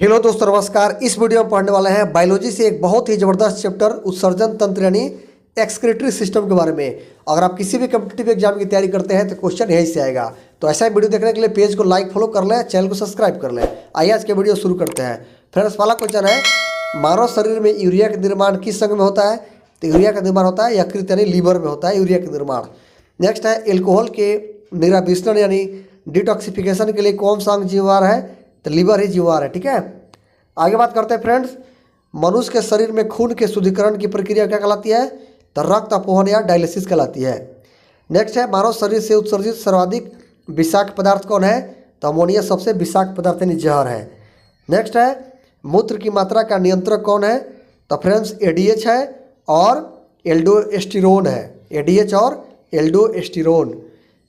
Hello दोस्तों, नमस्कार। इस वीडियो में पढ़ने वाले हैं बायोलॉजी से एक बहुत ही ज़बरदस्त चैप्टर उत्सर्जन तंत्र यानी एक्सक्रीटरी सिस्टम के बारे में। अगर आप किसी भी कम्पिटिटिव एग्जाम की तैयारी करते हैं तो क्वेश्चन यहीं से आएगा। तो ऐसा ही वीडियो देखने के लिए पेज को लाइक फॉलो कर लें, चैनल को सब्सक्राइब कर लें। आइए आज के वीडियो शुरू करते हैं। फ्रेंड्स, पहला क्वेश्चन है, मानव शरीर में यूरिया का निर्माण किस अंग में होता है? तो यूरिया का निर्माण होता है यकृत यानी लीवर में होता है यूरिया का निर्माण। नेक्स्ट है, एल्कोहल के निराविष्टन यानी डिटॉक्सिफिकेशन के लिए कौन सा अंग जिम्मेवार है? तो लीवर ही जिम्मेवार है। ठीक है, आगे बात करते हैं फ्रेंड्स। मनुष्य के शरीर में खून के शुद्धिकरण की प्रक्रिया क्या कहलाती है? तो रक्त अपवहन या डायलिसिस कहलाती है। नेक्स्ट है, मानव शरीर से उत्सर्जित सर्वाधिक विषाक्त पदार्थ कौन है? तो अमोनिया सबसे विषाक्त पदार्थ यानी जहर है। नेक्स्ट है, मूत्र की मात्रा का नियंत्रक कौन है? तो फ्रेंड्स एडीएच है और एल्डोस्टेरोन है। एडीएच और एल्डोस्टेरोन।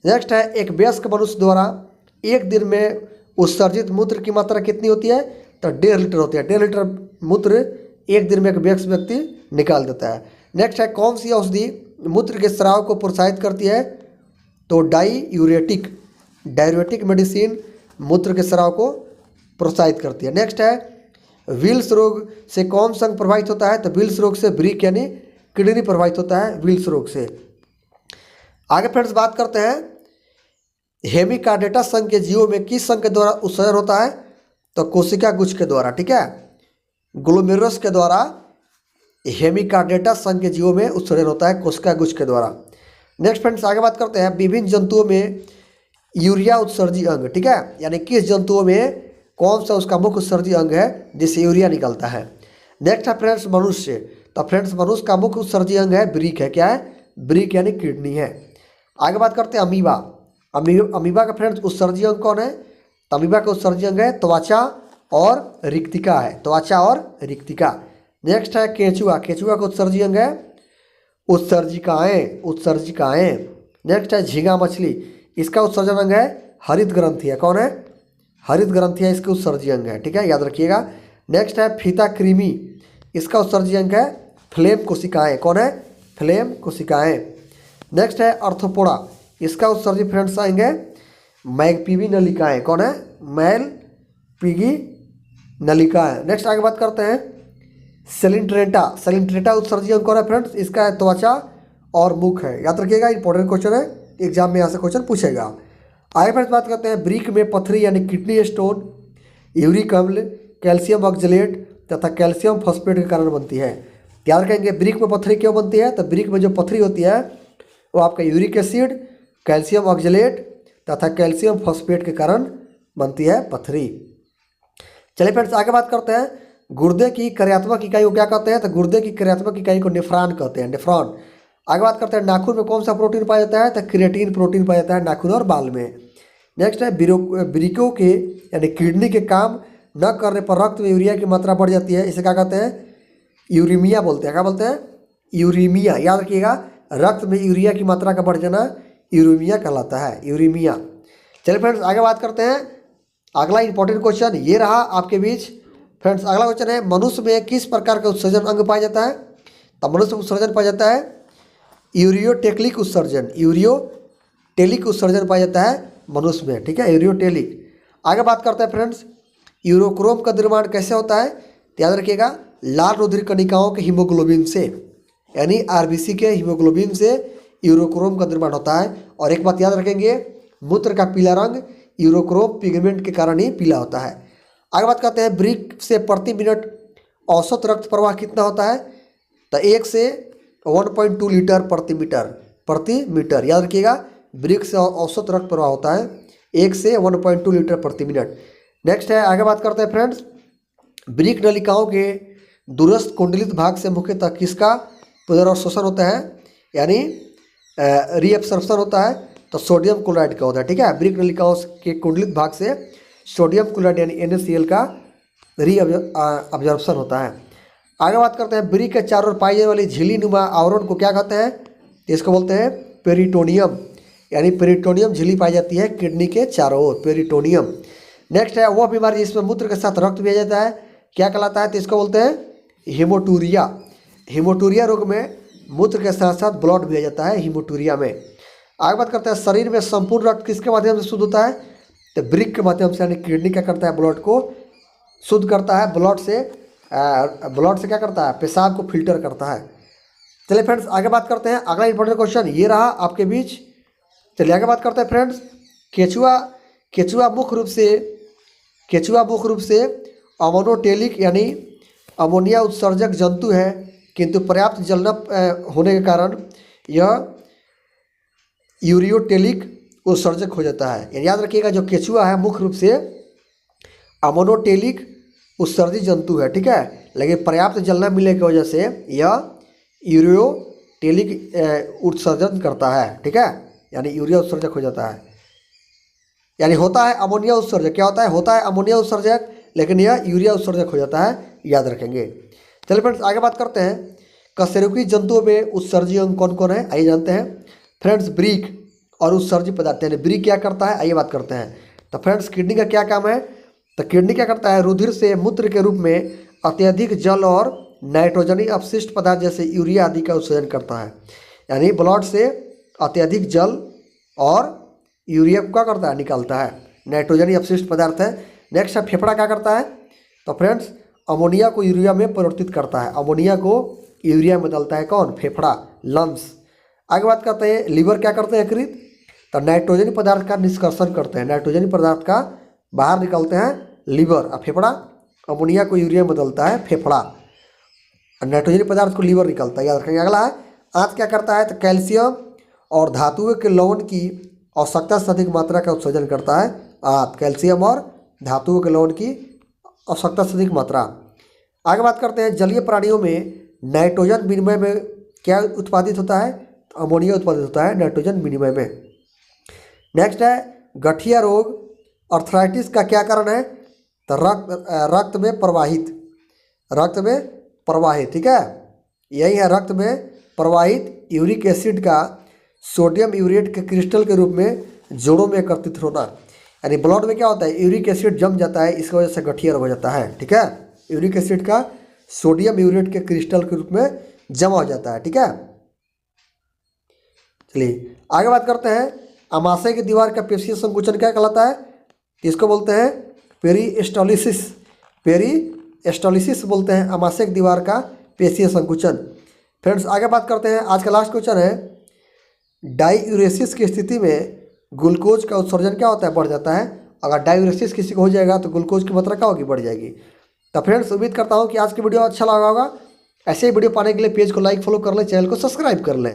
नेक्स्ट है, एक वयस्क मनुष्य द्वारा एक दिन में उत्सर्जित मूत्र की मात्रा कितनी होती है? तो 1.5 लीटर होती है। 1.5 लीटर मूत्र एक दिन में एक व्यक्ति निकाल देता है। नेक्स्ट है, कौन सी औषधि मूत्र के स्राव को प्रोत्साहित करती है? तो डाययूरेटिक मेडिसिन मूत्र के स्राव को प्रोत्साहित करती है। नेक्स्ट है, विल्स रोग से कौन सा अंग प्रभावित होता है? तो विल्स रोग से ब्रिक यानी किडनी प्रभावित होता है विल्स रोग से। आगे फ्रेंड्स बात करते हैं, हेमिकार्डेटा संघ के जीवों में किस संघ के द्वारा उत्सर्जन होता है? तो कोशिका गुच्छ के द्वारा। ठीक है, ग्लोमेरुलस के द्वारा हेमिकार्डेटा संघ के जीवों में उत्सर्जन होता है कोशिका गुच्छ के द्वारा। नेक्स्ट फ्रेंड्स आगे बात करते हैं, विभिन्न जंतुओं में यूरिया उत्सर्जी अंग। ठीक है, यानी किस जंतुओं में कौन सा उसका मुख्य उत्सर्जी अंग है जिससे यूरिया निकलता है। नेक्स्ट है फ्रेंड्स मनुष्य। तो फ्रेंड्स मनुष्य का मुख्य उत्सर्जी अंग है ब्रीक है। क्या है? ब्रीक यानी किडनी है। आगे बात करते हैं अमीबा। अमीबा का फ्रेंड्स उत्सर्जी अंग कौन है? तो अमीबा का उत्सर्जी अंग है त्वचा और रिक्तिका है। त्वचा और रिक्तिका। नेक्स्ट है केंचुआ। केंचुआ का उत्सर्जी अंग है उत्सर्जिकाएं। नेक्स्ट है झींगा मछली। इसका उत्सर्जन अंग है हरित ग्रंथि। कौन है? हरित ग्रंथि है इसके उत्सर्जी अंग है। ठीक है, याद रखिएगा। नेक्स्ट है फीता कृमि। इसका उत्सर्जी अंग है फ्लेम कोशिकाएं। कौन है? फ्लेम कोशिकाएं। नेक्स्ट है अर्थोपोडा। इसका उत्सर्जी फ्रेंड्स अंग है मैगपीवी नलिकाएं। कौन है? मैलपीगी नलिकाएं। नेक्स्ट आगे बात करते हैं सेलिन्ट्रेटा। सेलिन्ट्रेटा उत्सर्जी अंग कौन है फ्रेंड्स? इसका है त्वचा और मुख है। याद रखिएगा, इंपॉर्टेंट क्वेश्चन है, एग्जाम में यहाँ से क्वेश्चन पूछेगा। आगे फ्रेंड्स बात करते हैं ब्रिक में पथरी यानी किडनी स्टोन, यूरिक अम्ल, कैल्शियम ऑक्जेलेट तथा कैल्शियम फॉस्फेट के कारण बनती है। याद रखेंगे ब्रिक में पथरी क्यों बनती है? तो ब्रिक में जो पथरी होती है वो आपका यूरिक एसिड, कैल्शियम ऑक्जेलेट तथा कैल्शियम फॉस्फेट के कारण बनती है पथरी। चलिए फ्रेंड्स आगे बात करते हैं, गुर्दे की कार्यात्मक इकाई को क्या कहते हैं? तो गुर्दे की कार्यात्मक इकाई को नेफ्रॉन कहते हैं। नेफ्रॉन। आगे बात करते हैं, नाखून में कौन सा प्रोटीन पाया जाता है? तो क्रिएटिन प्रोटीन पाया जाता है नाखून और बाल में। नेक्स्ट है ब्रिकों के यानी किडनी के काम न करने पर रक्त में यूरिया की मात्रा बढ़ जाती है। इसे क्या कहते हैं? यूरीमिया बोलते हैं। क्या बोलते हैं? यूरीमिया। याद रखिएगा, रक्त में यूरिया की मात्रा का बढ़ जाना यूरीमिया कहलाता है। यूरीमिया। चलिए फ्रेंड्स आगे बात करते हैं, अगला इंपॉर्टेंट क्वेश्चन ये रहा आपके बीच। फ्रेंड्स अगला क्वेश्चन है, मनुष्य में किस प्रकार का उत्सर्जन अंग पाया जाता है? तो मनुष्य में उत्सर्जन पाया जाता है यूरियोटेक्लिक उत्सर्जन। यूरियोटेलिक उत्सर्जन पाया जाता है मनुष्य में। ठीक है, यूरियोटेलिक। आगे बात करते हैं फ्रेंड्स, यूरोक्रोम का निर्माण कैसे होता है? तो याद रखिएगा, लाल रुधिर कणिकाओं के हीमोग्लोबिन से यानी आरबीसी के हीमोग्लोबिन से यूरोक्रोम का निर्माण होता है। और एक बात याद रखेंगे, मूत्र का पीला रंग यूरोक्रोम पिगमेंट के कारण ही पीला होता है। आगे बात करते हैं, ब्रिक से प्रति मिनट औसत रक्त प्रवाह कितना होता है? तो 1 से 1.2 लीटर प्रति मीटर। याद रखिएगा, ब्रिक से औसत रक्त प्रवाह होता है 1 से 1.2 लीटर प्रति मिनट। नेक्स्ट है, आगे बात करते हैं फ्रेंड्स, ब्रिक नलिकाओं के दूरस्थ कुंडलित भाग से मुख्यतः किसका पुनर्अवशोषण होता है यानी रीएब्सॉर्प्शन होता है? तो सोडियम क्लोराइड का होता है। ठीक है, ब्रिक नलिकाओं के कुंडलित भाग से सोडियम क्लोराइड यानी NaCl का रीअब्जॉर्प्शन होता है। आगे बात करते हैं, ब्रिक के चारों ओर पाई जाने वाली झिल्ली नुमा आवरण को क्या कहते हैं? इसको बोलते हैं पेरिटोनियम। यानी पेरिटोनियम झिल्ली पाई जाती है किडनी के चारों ओर, पेरिटोनियम। नेक्स्ट है, वह बीमारी जिसमें मूत्र के साथ रक्त भी जाता है क्या कहलाता है? तो इसको बोलते हैं हीमोटूरिया। हीमोटूरिया रोग में मूत्र के साथ साथ ब्लड भी जाता है हीमोटूरिया में। आगे बात करते हैं, शरीर में संपूर्ण रक्त किसके माध्यम से शुद्ध होता है? तो ब्रिक के माध्यम से यानी किडनी क्या करता है? ब्लड को शुद्ध करता है, ब्लड से क्या करता है, पेशाब को फिल्टर करता है। चलिए फ्रेंड्स आगे बात करते हैं। अगला इंपॉर्टेंट क्वेश्चन ये रहा आपके बीच। चलिए आगे बात करते हैं फ्रेंड्स। केचुआ मुख्य रूप से अमोनोटेलिक यानी अमोनिया उत्सर्जक जंतु है, किंतु पर्याप्त जल न होने के कारण यह यूरियोटेलिक उत्सर्जक हो जाता है। याद रखिएगा जो केचुआ है मुख्य रूप से अमोनोटेलिक उत्सर्जी जंतु है, ठीक है, लेकिन पर्याप्त जल न मिलने की वजह से यह यूरियोटेलिक उत्सर्जन करता है, ठीक है, यानी यूरिया उत्सर्जक हो जाता है। यानी होता है अमोनिया उत्सर्जक, क्या होता है अमोनिया उत्सर्जक, लेकिन यह यूरिया उत्सर्जक हो जाता है, याद रखेंगे। चलिए फ्रेंड्स आगे बात करते हैं। कशेरुकी जंतुओं में उत्सर्जी अंग कौन कौन है, आइए जानते हैं। फ्रेंड्स ब्रीक और उत्सर्जी पदार्थ, यानी ब्रीक क्या करता है, आइए बात करते हैं। तो फ्रेंड्स किडनी का क्या काम है, तो किडनी क्या करता है, रुधिर से मूत्र के रूप में अत्यधिक जल और नाइट्रोजनी अपशिष्ट पदार्थ जैसे यूरिया आदि का उत्सर्जन करता है। यानी ब्लड से अत्यधिक जल और यूरिया को क्या करता है, निकालता है, नाइट्रोजनी अपशिष्ट पदार्थ है। नेक्स्ट है फेफड़ा क्या करता है, तो फ्रेंड्स अमोनिया को यूरिया में परिवर्तित करता है, अमोनिया को यूरिया में बदलता है कौन, फेफड़ा, लंग्स। आगे बात करते हैं लीवर क्या करते हैं यकृत, तो नाइट्रोजनी पदार्थ का निष्कर्षण करते हैं, नाइट्रोजनी पदार्थ का बाहर निकालते हैं लीवर, और फेफड़ा अमोनिया को यूरिया में बदलता है, फेफड़ा, और नाइट्रोजनी पदार्थ को लीवर निकालता है, याद रखेंगे। अगला है आंत क्या करता है, तो कैल्शियम और धातुओं के लवण की आवश्यकता से अधिक मात्रा का उत्सर्जन करता है आंत, कैल्शियम और धातुओं के लवण की आवश्यकता से अधिक मात्रा। आगे बात करते हैं जलीय प्राणियों में नाइट्रोजन विनिमय में क्या उत्पादित होता है, तो अमोनिया उत्पादित होता है नाइट्रोजन विनिमय में। नेक्स्ट है गठिया रोग अर्थराइटिस का क्या कारण है, तो रक्त में प्रवाहित, ठीक है, यही है रक्त में प्रवाहित यूरिक एसिड का सोडियम यूरेट के क्रिस्टल के रूप में जोड़ों में एकत्रित होना। यानी ब्लड में क्या होता है, यूरिक एसिड जम जाता है, इसकी वजह से गठिया रोग हो जाता है, ठीक है, यूरिक एसिड का सोडियम यूरेट के क्रिस्टल के रूप में जमा हो जाता है, ठीक है। चलिए आगे बात करते हैं। आमाशय की दीवार का पेशीय संकुचन क्या कहलाता है, इसको बोलते हैं पेरिस्टालिसिस बोलते हैं, आमाशय की दीवार का पेशीय संकुचन। फ्रेंड्स आगे बात करते हैं, आज का लास्ट क्वेश्चन है डाईयूरेसिस की स्थिति में ग्लूकोज का उत्सर्जन क्या होता है, बढ़ जाता है। अगर डाईयूरेसिस किसी को हो जाएगा तो ग्लूकोज की मात्रा क्या होगी, बढ़ जाएगी। तो फ्रेंड्स उम्मीद करता हूँ कि आज की वीडियो अच्छा लगा होगा। ऐसे ही वीडियो पाने के लिए पेज को लाइक फॉलो कर लें, चैनल को सब्सक्राइब कर लें।